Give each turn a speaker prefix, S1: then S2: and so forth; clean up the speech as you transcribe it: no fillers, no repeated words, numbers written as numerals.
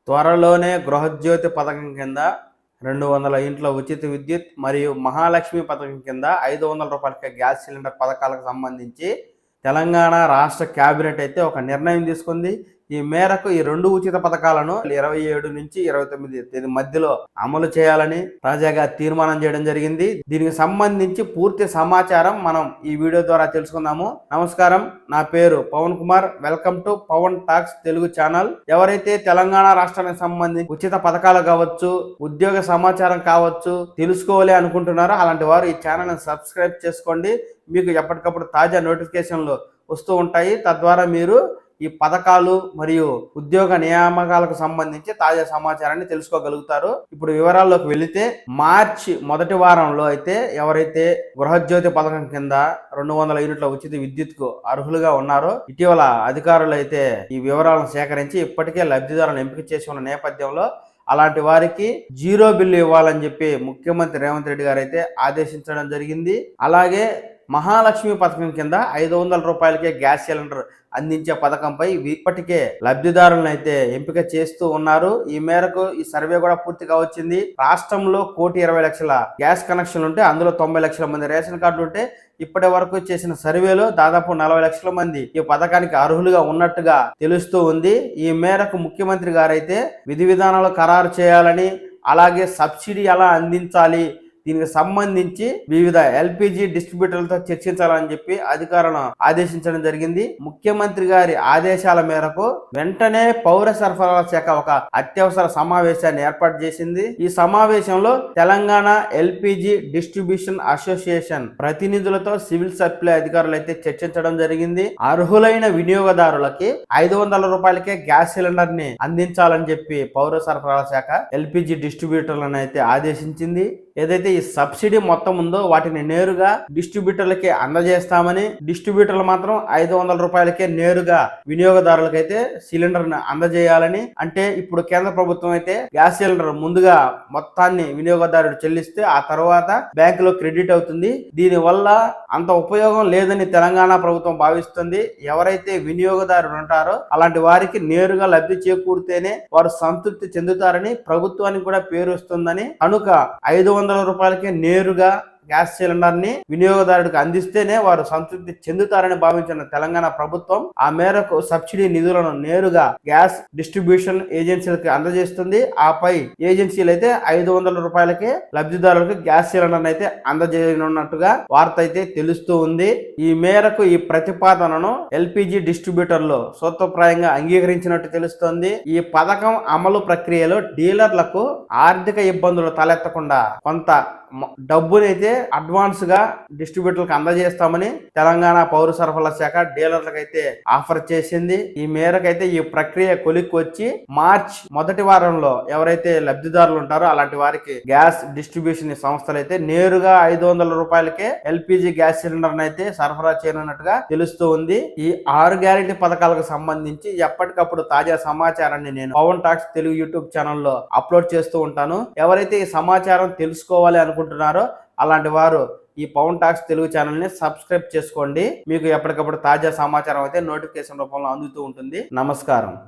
S1: త్వరలోనే గృహజ్యోతి పథకం కింద 200 ఇంట్లో ఉచిత విద్యుత్ మరియు మహాలక్ష్మి పథకం కింద 500 రూపాయలకి గ్యాస్ సిలిండర్ పథకాలకు సంబంధించి తెలంగాణ రాష్ట్ర కేబినెట్ అయితే ఒక నిర్ణయం తీసుకుంది. ఈ మేరకు ఈ 2 ఉచిత పథకాలను 27 నుంచి 29 తేదీ మధ్యలో అమలు చేయాలని తాజాగా తీర్మానం చేయడం జరిగింది. దీనికి సంబంధించి పూర్తి సమాచారం మనం ఈ వీడియో ద్వారా తెలుసుకుందాము. నమస్కారం, నా పేరు Pavan Kumar. Welcome to Pavan talks Telugu channel. ఎవరైతే తెలంగాణ రాష్ట్రానికి సంబంధించి ఉచిత పథకాలు కావచ్చు, ఉద్యోగ సమాచారం కావచ్చు తెలుసుకోవాలి అనుకుంటున్నారో అలాంటి వారు ఈ ఛానల్ ని సబ్స్క్రైబ్ చేసుకోండి. మీకు ఎప్పటికప్పుడు తాజా నోటిఫికేషన్లు వస్తూ ఉంటాయి. తద్వారా మీరు ఈ పథకాలు మరియు ఉద్యోగ నియామకాలకు సంబంధించి తాజా సమాచారాన్ని తెలుసుకోగలుగుతారు. ఇప్పుడు వివరాల్లోకి వెళితే, మార్చి మొదటి వారంలో అయితే ఎవరైతే గృహజ్యోతి పథకం కింద 200 యూనిట్ల ఉచిత విద్యుత్కు అర్హులుగా ఉన్నారో ఇటీవల అధికారులు అయితే ఈ వివరాలను సేకరించి ఇప్పటికే లబ్ధిదారులను ఎంపిక చేసి ఉన్న నేపథ్యంలో అలాంటి వారికి జీరో బిల్లు ఇవ్వాలని చెప్పి ముఖ్యమంత్రి రేవంత్ రెడ్డి గారు అయితే ఆదేశించడం జరిగింది. అలాగే మహాలక్ష్మి పథకం కింద 500 రూపాయలకే గ్యాస్ సిలిండర్ అందించే పథకంపై ఇప్పటికే లబ్ధిదారులను అయితే ఎంపిక చేస్తూ ఉన్నారు. ఈ మేరకు ఈ సర్వే కూడా పూర్తిగా వచ్చింది. రాష్ట్రంలో 1,20,00,000 గ్యాస్ కనెక్షన్లు ఉంటే అందులో 90 లక్షల మంది రేషన్ కార్డులు ఉంటే ఇప్పటి వరకు చేసిన సర్వేలో దాదాపు 40 లక్షల మంది ఈ పథకానికి అర్హులుగా ఉన్నట్టుగా తెలుస్తూ ఉంది. ఈ మేరకు ముఖ్యమంత్రి గారైతే విధి విధానాలు ఖరారు చేయాలని, అలాగే సబ్సిడీ ఎలా అందించాలి, దీనికి సంబంధించి వివిధ ఎల్పిజి డిస్ట్రిబ్యూటర్లతో చర్చించాలని చెప్పి అధికారులను ఆదేశించడం జరిగింది. ముఖ్యమంత్రి గారి ఆదేశాల మేరకు వెంటనే పౌర సరఫరాల శాఖ ఒక అత్యవసర సమావేశాన్ని ఏర్పాటు చేసింది. ఈ సమావేశంలో తెలంగాణ ఎల్పిజి డిస్ట్రిబ్యూషన్ అసోసియేషన్ ప్రతినిధులతో సివిల్ సప్లై అధికారులు అయితే చర్చించడం జరిగింది. అర్హులైన వినియోగదారులకి 500 రూపాయలకే గ్యాస్ సిలిండర్ ని అందించాలని చెప్పి పౌర సరఫరాల శాఖ ఎల్పిజి డిస్ట్రిబ్యూటర్లను అయితే ఆదేశించింది. ఏదైతే ఈ సబ్సిడీ మొత్తం ఉందో వాటిని నేరుగా డిస్ట్రిబ్యూటర్లకి అందజేస్తామని, డిస్ట్రిబ్యూటర్లు మాత్రం 500 రూపాయలకే నేరుగా వినియోగదారులకైతే సిలిండర్ ని అందజేయాలని, అంటే ఇప్పుడు కేంద్ర ప్రభుత్వం అయితే గ్యాస్ సిలిండర్ ముందుగా మొత్తాన్ని వినియోగదారుడు చెల్లిస్తే ఆ తర్వాత బ్యాంకులో క్రెడిట్ అవుతుంది. దీని వల్ల అంత ఉపయోగం లేదని తెలంగాణ ప్రభుత్వం భావిస్తుంది. ఎవరైతే వినియోగదారుడు ఉంటారో అలాంటి వారికి నేరుగా లబ్ధి చేకూరితేనే వారు సంతృప్తి చెందుతారని ప్రభుత్వానికి కూడా పేరు వస్తుందని, కనుక 500 రూపాయలకే నేరుగా గ్యాస్ సిలిండర్ ని వినియోగదారుడికి అందిస్తేనే వారు సంతృప్తి చెందుతారని భావించిన తెలంగాణ ప్రభుత్వం ఆ మేరకు సబ్సిడీ నిధులను నేరుగా గ్యాస్ డిస్ట్రిబ్యూషన్ ఏజెన్సీలకు అందజేస్తుంది. ఆపై ఏజెన్సీలు అయితే 500 రూపాయలకే లబ్ధిదారులకు గ్యాస్ సిలిండర్ అయితే అందజేయనున్నట్టుగా వార్త అయితే తెలుస్తూ ఉంది. ఈ మేరకు ఈ ప్రతిపాదనను ఎల్పిజి డిస్ట్రిబ్యూటర్లు సూత్రప్రాయంగా అంగీకరించినట్టు తెలుస్తోంది. ఈ పథకం అమలు ప్రక్రియలో డీలర్లకు ఆర్థిక ఇబ్బందులు తలెత్తకుండా కొంత డబ్బునైతే అడ్వాన్స్ గా డిస్ట్రిబ్యూటర్లకు అందజేస్తామని తెలంగాణ పౌర సరఫరాల శాఖ డీలర్లకు అయితే ఆఫర్ చేసింది. ఈ మేరకైతే ఈ ప్రక్రియ కొలిక్కి వచ్చి మార్చ్ మొదటి వారంలో ఎవరైతే లబ్ధిదారులు ఉంటారో అలాంటి వారికి గ్యాస్ డిస్ట్రిబ్యూషన్ సంస్థలు అయితే నేరుగా 500 రూపాయలకే ఎల్పిజి గ్యాస్ సిలిండర్ అయితే సరఫరా చేయనున్నట్టుగా తెలుస్తూ ఉంది. ఈ 6 గ్యారెంటీ పథకాలకు సంబంధించి ఎప్పటికప్పుడు తాజా సమాచారాన్ని నేను పవన్ టాక్స్ తెలుగు యూట్యూబ్ ఛానల్లో అప్లోడ్ చేస్తూ ఉంటాను. ఎవరైతే ఈ సమాచారం తెలుసుకోవాలి అనుకుంటున్నారో అలాంటి వారు ఈ పవన్ టాక్స్ తెలుగు ఛానల్ ని సబ్స్క్రైబ్ చేసుకోండి. మీకు ఎప్పటికప్పుడు తాజా సమాచారం అయితే నోటిఫికేషన్ రూపంలో అందుతూ ఉంటుంది. నమస్కారం.